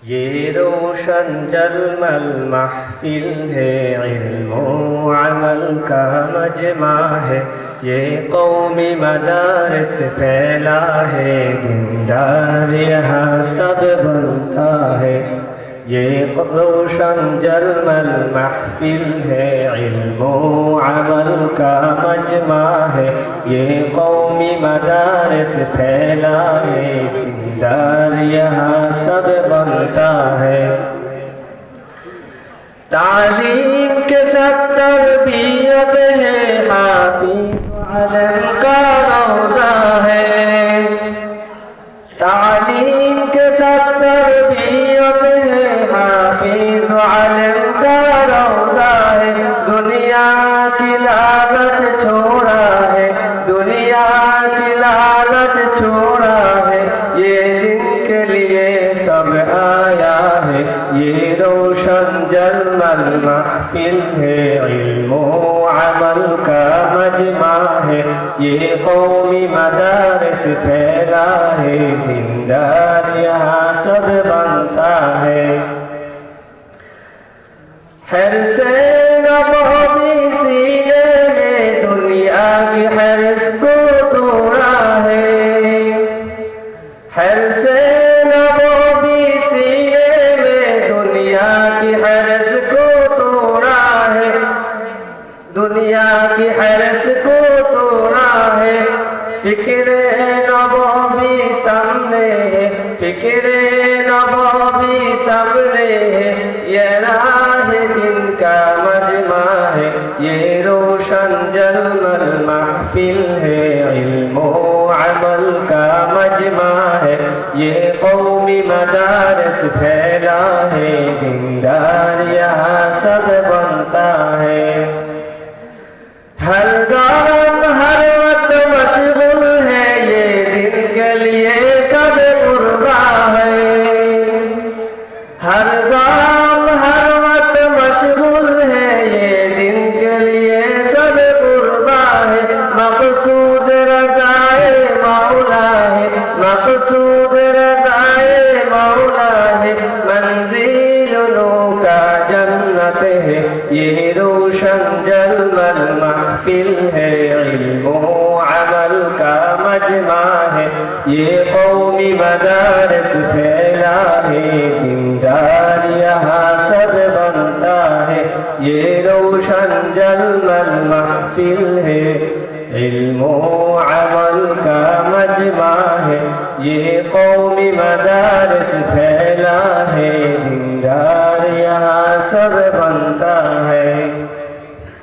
یہ روشن جلمل محفل ہے، علم و عمل کا مجمع ہے، یہ قومی مدارس پھیلا ہے، دیندار یہاں سب بنتا ہے۔ یہ روشن جلمل محفل ہے، علم و عمل کا مجمع ہے، یہ قومی مدارس پھیلا ہے، دیندار یہاں سب بنتا ہے۔ تعلیم کے ساتھ تربیت ہے، حافظ علم کا روزہ ہے۔ تعلیم کے ساتھ تربیت ہے، حافظ علم کا روزہ ہے۔ دنیا کی لالچ چھوڑا ہے، دنیا کی لالچ چھوڑا ہے، یہ دن کے لیے سب آیا ہے۔ یہ روشن جلمل محفل ہے، علم و عمل کا مجمع ہے، یہ قومی مدارس پھیلا ہے، دیندار یہاں سب بنتا ہے۔ حرص نبوی سینے میں دنیا کی حرص کو توڑا ہے، حرص نبوی سینے میں دنیا کی حرص کو توڑا ہے، دنیا کی حرص کو توڑا ہے۔ فکر نبوی سامنے ہے، فکر نبوی سامنے ہے، یہ راہ دن کا مجمع ہے، یہ روشن جلمل محفل ہے، علم و عمل کا مجمع ہے، یہ قومی مدارس پھیلا ہے، دیندار یہاں سب بنتا ہے۔ ہر گام ہر وقت مشغول ہے، یہ دن کے لیے سب قربا ہے۔ ہر گام ہر وقت مشغول ہے، یہ دن کے لیے سب قربا ہے۔ مقصود رضائے مولا ہے، مقصود رضائے مولا ہے، منزل نو کا جنت ہے، یہ روشن جلمل محفل ہے، علم و عمل کا مجمع ہے، یہ قومی مدارس پھیلا ہے، دیندار یہاں سب بنتا ہے۔ یہ روشن جلمل محفل ہے، علم و عمل کا مجمع ہے، یہ قومی مدارس پھیلا ہے، دیندار یہاں سب بنتا ہے۔